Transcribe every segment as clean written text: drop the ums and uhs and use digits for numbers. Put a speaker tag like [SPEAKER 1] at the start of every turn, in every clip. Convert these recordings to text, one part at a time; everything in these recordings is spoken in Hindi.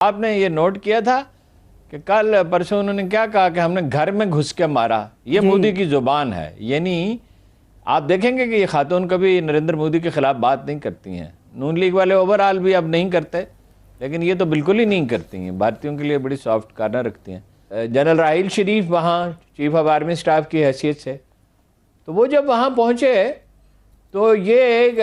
[SPEAKER 1] आपने ये नोट किया था कि कल परसों उन्होंने क्या कहा कि हमने घर में घुस के मारा। ये मोदी की जुबान है। यानी आप देखेंगे कि ये खातून कभी नरेंद्र मोदी के खिलाफ बात नहीं करती हैं। नून लीग वाले ओवरऑल भी अब नहीं करते, लेकिन ये तो बिल्कुल ही नहीं करती हैं। भारतीयों के लिए बड़ी सॉफ्ट कार्नर रखती हैं। जनरल राहिल शरीफ वहाँ चीफ ऑफ आर्मी स्टाफ की हैसियत से, तो वो जब वहाँ पहुँचे तो ये एक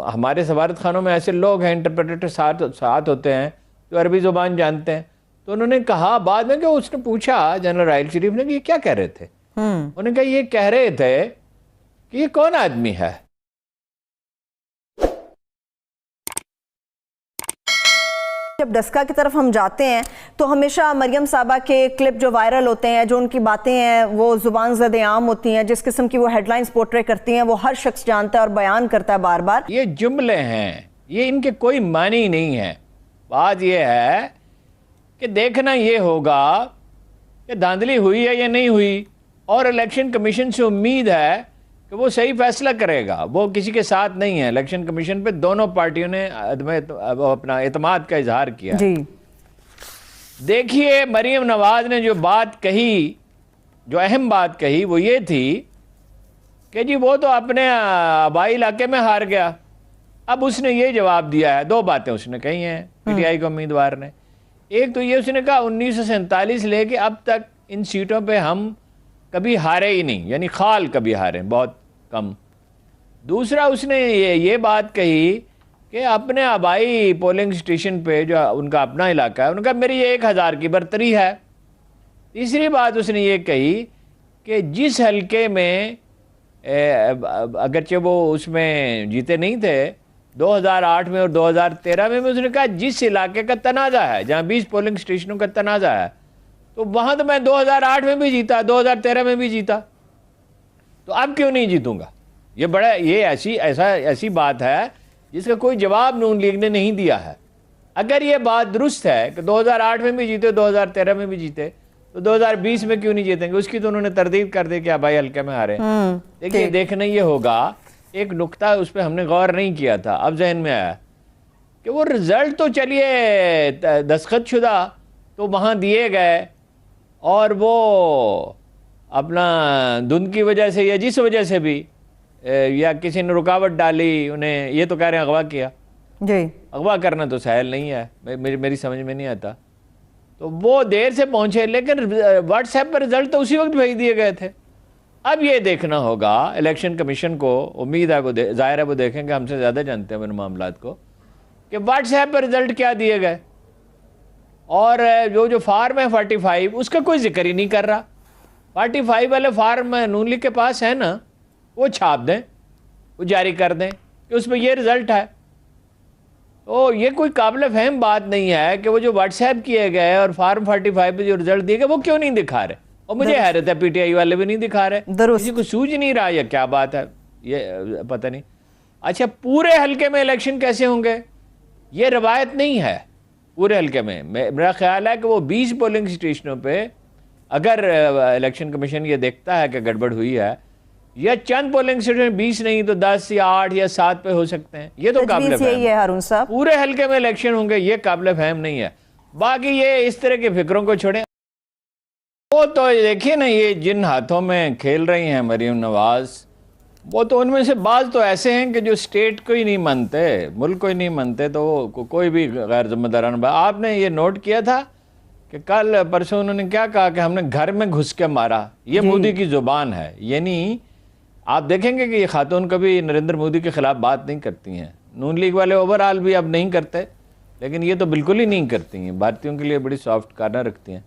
[SPEAKER 1] हमारे सफारत खानों में ऐसे लोग हैं, इंटरप्रेटर साथ होते हैं जो अरबी ज़ुबान जानते हैं। तो उन्होंने कहा बाद में कि उसने पूछा जनरल राहिल शरीफ ने कि ये क्या कह रहे थे। उन्होंने कहा ये कह रहे थे कि ये कौन आदमी है।
[SPEAKER 2] जब डस्का की तरफ हम जाते हैं तो हमेशा मरियम साहबा के क्लिप जो वायरल होते हैं, जो उनकी बातें हैं वो ज़ुबान ज़द आम होती हैं, जिस किस्म की वो हेडलाइंस पोर्ट्रे करती हैं वो हर शख्स जानता है और बयान करता है बार बार।
[SPEAKER 1] ये जुमले हैं, ये इनके कोई मानी नहीं है। बात ये है कि देखना ये होगा कि धांधली हुई है या नहीं हुई, और इलेक्शन कमीशन से उम्मीद है कि वो सही फैसला करेगा। वो किसी के साथ नहीं है। इलेक्शन कमीशन पे दोनों पार्टियों ने अपना एतमाद का इजहार किया जी। देखिए मरियम नवाज ने जो बात कही, जो अहम बात कही वो ये थी कि जी वो तो अपने आबाई इलाके में हार गया। अब उसने ये जवाब दिया है, दो बातें उसने कही हैं पीटीआई के उम्मीदवार ने। एक तो ये उसने कहा 1947 लेके अब तक इन सीटों पे हम कभी हारे ही नहीं, यानी खाल कभी हारे, बहुत कम। दूसरा उसने ये बात कही कि अपने आबाई पोलिंग स्टेशन पे जो उनका अपना इलाका है, उनका मेरी 1000 की बर्तरी है। तीसरी बात उसने ये कही कि जिस हलके में अगरचे वो उसमें जीते नहीं थे 2008 में और 2013 में, उसने कहा जिस इलाके का तनाज़ा है, जहाँ 20 पोलिंग स्टेशनों का तनाज़ा है, तो वहाँ तो मैं 2008 में भी जीता, 2013 में भी जीता, तो अब क्यों नहीं जीतूंगा। ये ऐसी बात है जिसका कोई जवाब नून लीग ने नहीं दिया है। अगर ये बात दुरुस्त है कि 2008 में भी जीते, 2013 में भी जीते, तो 2020 में क्यों नहीं जीतेंगे, उसकी तो उन्होंने तरदीद कर दी कि भाई हल्के में हारे। देखिए देखना ये होगा, एक नुक्ता उस पर हमने गौर नहीं किया था, अब जहन में आया कि वो रिजल्ट तो चलिए दस्तखत शुदा तो वहाँ दिए गए, और वो अपना धुंध की वजह से या जिस वजह से भी या किसी ने रुकावट डाली, उन्हें ये तो कह रहे हैं अगवा किया जी। अगवा करना तो सहल नहीं है, मेरी समझ में नहीं आता। तो वो देर से पहुंचे, लेकिन व्हाट्सएप पर रिजल्ट तो उसी वक्त भेज दिए गए थे। अब ये देखना होगा इलेक्शन कमीशन को, उम्मीद है वो जाहिर है वो देखेंगे, हमसे ज़्यादा जानते हैं इन मामलात को, कि व्हाट्सएप पर रिजल्ट क्या दिए गए। और जो फार्म है 45 उसका कोई जिक्र ही नहीं कर रहा। 45 वाले फार्म नून लीग के पास है ना, वो छाप दें, वो जारी कर दें कि उसमें ये रिज़ल्ट है। तो ये कोई काबिल फहम बात नहीं है कि वो जो व्हाट्सएप किए गए और फार्म 45 पे जो रिजल्ट दिए गए वो क्यों नहीं दिखा रहे। और मुझे हैरत है पीटीआई वाले भी नहीं दिखा रहे, किसी को सूझ नहीं रहा या क्या बात है, ये पता नहीं। अच्छा, पूरे हल्के में इलेक्शन कैसे होंगे, ये रवायत नहीं है। पूरे हल्के में मेरा ख्याल है कि वो 20 पोलिंग स्टेशनों पे अगर इलेक्शन कमीशन ये देखता है कि गड़बड़ हुई है, या चंद पोलिंग स्टेशन 20 नहीं तो 10 या 8 या 7 पे हो सकते हैं, ये तो काबिल फहम है। हारून साहब, पूरे हल्के में इलेक्शन होंगे ये काबिल फहम नहीं है। बाकी ये इस तरह के फिक्रों को छोड़ें। वो तो देखिए ना, ये जिन हाथों में खेल रही हैं मरियम नवाज, वो तो उनमें से बाज़ तो ऐसे हैं कि जो स्टेट को ही नहीं मानते, मुल्क को ही नहीं मानते, तो कोई भी गैर जिम्मेदाराना। आपने ये नोट किया था कि कल परसों उन्होंने क्या कहा कि हमने घर में घुस के मारा। ये मोदी की ज़ुबान है। यानी आप देखेंगे कि ये खातून कभी नरेंद्र मोदी के ख़िलाफ़ बात नहीं करती हैं। नून लीग वाले ओवरऑल भी अब नहीं करते, लेकिन ये तो बिल्कुल ही नहीं करती हैं। भारतीयों के लिए बड़ी सॉफ्ट कार्नर रखती हैं।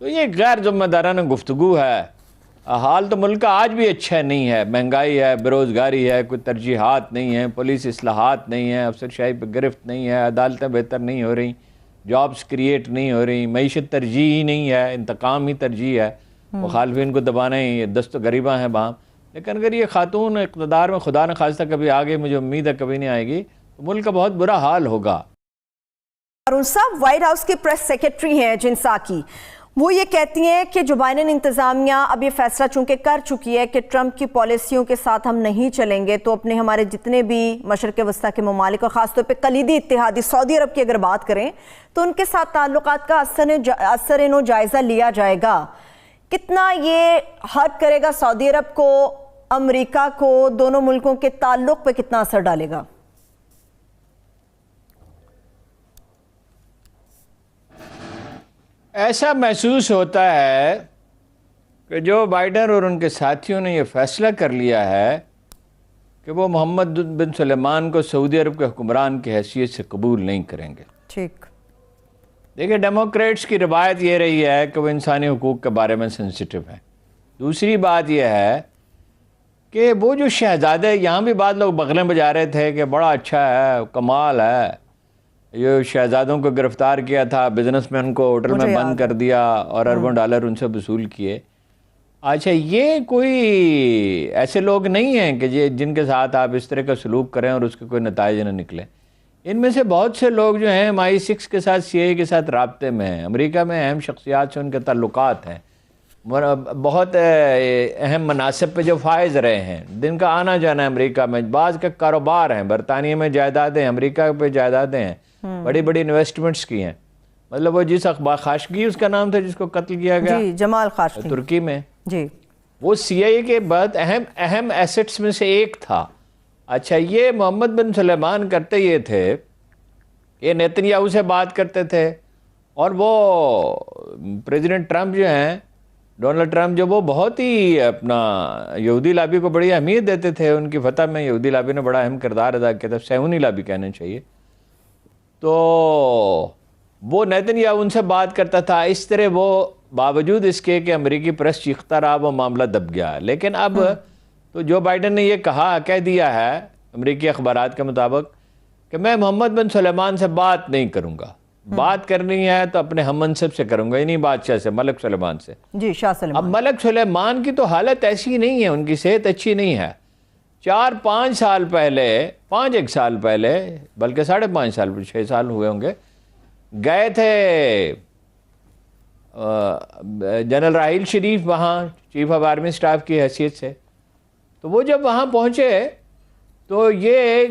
[SPEAKER 1] तो ये गैर जिम्मेदाराना गुफ्तगू है। हाल तो मुल्क का आज भी अच्छा नहीं है, महंगाई है, बेरोज़गारी है, कोई तरजीहात नहीं है, पुलिस इस्लाहात नहीं है, अफसरशाही पर गिरफ्त नहीं है, अदालतें बेहतर नहीं हो रही, जॉब्स क्रिएट नहीं हो रही, मईशत तरजीह ही नहीं है, इंतकाम ही तरजीह है, मुखालफिन को दबाना ही दस्त गरीबा है वहाँ। लेकिन अगर ये खातून इक़्तिदार में खुदा न खास्ता कभी आ गई, मुझे उम्मीद है कभी नहीं आएगी, तो मुल्क का बहुत बुरा हाल होगा।
[SPEAKER 2] हारून साहब वाइट हाउस के प्रेस सेक्रेटरी हैं जिन साकी, वो ये कहती हैं कि जो बाइडेन इंतज़ामिया अब ये फैसला चूंकि कर चुकी है कि ट्रंप की पॉलिसियों के साथ हम नहीं चलेंगे, तो अपने हमारे जितने भी मशरक़ वस्ता के ममालिक और ख़ासतौर पे कलीदी इत्तेहादी सऊदी अरब की अगर बात करें तो उनके साथ ताल्लुकात का असर नो जायज़ा लिया जाएगा। कितना ये हर्ट करेगा सऊदी अरब को, अमरीका को, दोनों मुल्कों के ताल्लुक पे कितना असर डालेगा?
[SPEAKER 1] ऐसा महसूस होता है कि जो बाइडेन और उनके साथियों ने यह फैसला कर लिया है कि वो मोहम्मद बिन सलेमान को सऊदी अरब के हुक्मरान की हैसियत से कबूल नहीं करेंगे।
[SPEAKER 2] ठीक,
[SPEAKER 1] देखिए, डेमोक्रेट्स की रवायत ये रही है कि वो इंसानी हुकूक के बारे में सेंसिटिव है। दूसरी बात यह है कि वो जो शहजादे, यहाँ भी बाद लोग बगलें बजा रहे थे कि बड़ा अच्छा है, कमाल है, ये शहजादों को गिरफ्तार किया था, बिजनेसमैन को होटल में बंद कर दिया और अरबों डॉलर उनसे वसूल किए। अच्छा, ये कोई ऐसे लोग नहीं हैं कि जिनके साथ आप इस तरह का सलूक करें और उसके कोई नताइज न निकले। इनमें से बहुत से लोग जो हैं MI6 के साथ, CIA के साथ राब्ते में हैं, अमेरिका में अहम शख्सियात से उनके ताल्लुकात हैं, बहुत अहम मनासिब पे जो फायज रहे हैं, दिन का आना जाना है अमेरिका में, बाज़ के कारोबार हैं, बरतानिया में जायदादें, अमेरिका पे जायदादें हैं, बड़ी बड़ी इन्वेस्टमेंट्स की हैं। मतलब वो जिस अखबार, खाशगी उसका नाम था जिसको कत्ल किया गया,
[SPEAKER 2] जी, जमाल खाशगी,
[SPEAKER 1] तुर्की में,
[SPEAKER 2] जी,
[SPEAKER 1] वो CIA के बाद अहम एसेट्स में से एक था। अच्छा, ये मोहम्मद बिन सलेमान करते ये थे, ये नेतन्याहू से बात करते थे, और वो प्रेसिडेंट ट्रंप जो हैं, डोनाल्ड ट्रंप, जो वो बहुत ही अपना यहूदी लाबी को बड़ी अहमियत देते थे। उनकी फतह में यहूदी लाबी ने बड़ा अहम किरदार अदा किया था, सैहूनी लाबी कहना चाहिए। तो वो नेतन्याहू उनसे बात करता था इस तरह, वो बावजूद इसके कि अमेरिकी प्रेस चीखता रहा, वो मामला दब गया। लेकिन अब तो जो बाइडेन ने ये कह दिया है अमेरिकी अखबारात के मुताबिक कि मैं मोहम्मद बिन सलेमान से बात नहीं करूंगा, बात करनी है तो अपने हममनसब से करूंगा, इन्हीं बादशाह से, मलिक सलेमान से।
[SPEAKER 2] जी, शाह सलेमान।
[SPEAKER 1] अब मलिक सलेमान की तो हालत ऐसी नहीं है, उनकी सेहत अच्छी नहीं है। 4-5 साल पहले, 5-1 साल पहले, बल्कि 5.5 साल, 6 साल हुए होंगे, गए थे जनरल राहील शरीफ वहाँ चीफ ऑफ आर्मी स्टाफ की हैसियत से। तो वो जब वहाँ पहुँचे तो ये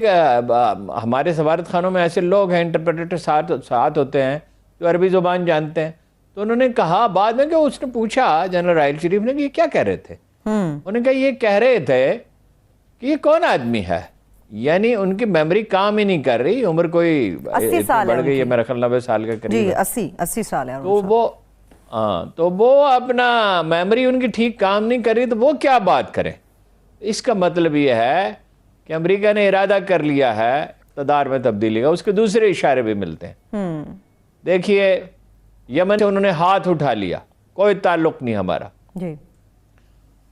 [SPEAKER 1] हमारे सफारत खानों में ऐसे लोग हैं, इंटरप्रेटर साथ होते हैं जो अरबी ज़ुबान जानते हैं। तो उन्होंने कहा बाद में कि उसने पूछा जनरल राहील शरीफ ने कि ये क्या कह रहे थे। उन्होंने कहा ये कह रहे थे कि ये कौन आदमी है, यानी उनकी मेमोरी काम ही नहीं कर रही, उम्र कोई
[SPEAKER 2] 80 साल
[SPEAKER 1] बढ़ गई है, मेरा ख्याल 90 साल के करीब
[SPEAKER 2] जी,
[SPEAKER 1] है।
[SPEAKER 2] 80 साल है।
[SPEAKER 1] तो वो अपना मेमोरी उनकी ठीक काम नहीं कर रही, तो वो क्या बात करें। इसका मतलब ये है कि अमेरिका ने इरादा कर लिया है इक़्तिदार में तब्दीली का। उसके दूसरे इशारे भी मिलते हैं। देखिए, यमन से उन्होंने हाथ उठा लिया, कोई ताल्लुक नहीं हमारा
[SPEAKER 2] जी।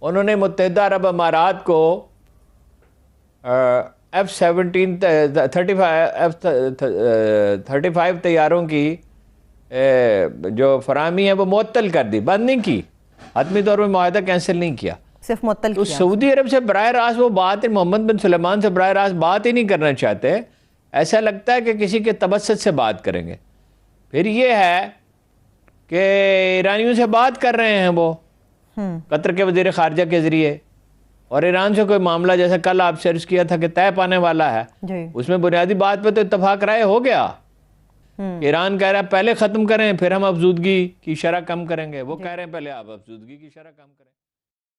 [SPEAKER 1] उन्होंने मुत्तहिदा अरब अमारात को F-17 F-35 तैयारों की जो फरामी है वो मुअत्तल कर दी, बंद नहीं की, हतमी तौर पर मुआहदा कैंसिल नहीं किया,
[SPEAKER 2] सिर्फ मुअत्तल
[SPEAKER 1] तो
[SPEAKER 2] किया।
[SPEAKER 1] सऊदी अरब से बराह रास्त वो बात, मोहम्मद बिन सलेमान से बराह रास्त बात ही नहीं करना चाहते। ऐसा लगता है कि किसी के तबस्सुत से बात करेंगे। फिर ये है कि ईरानियों से बात कर रहे हैं वो कतर के वज़ीर ख़ारिजा के ज़रिए, और ईरान से कोई मामला जैसा कल आपसे अर्ज़ किया था कि तय पाने वाला है, उसमें बुनियादी बात पे तो इत्तफाक राय हो गया। ईरान कह रहा है पहले ख़त्म करें फिर हम अफजूदगी की शरह कम करेंगे, वो कह रहे हैं पहले आप अफजूदगी की शरह कम करें।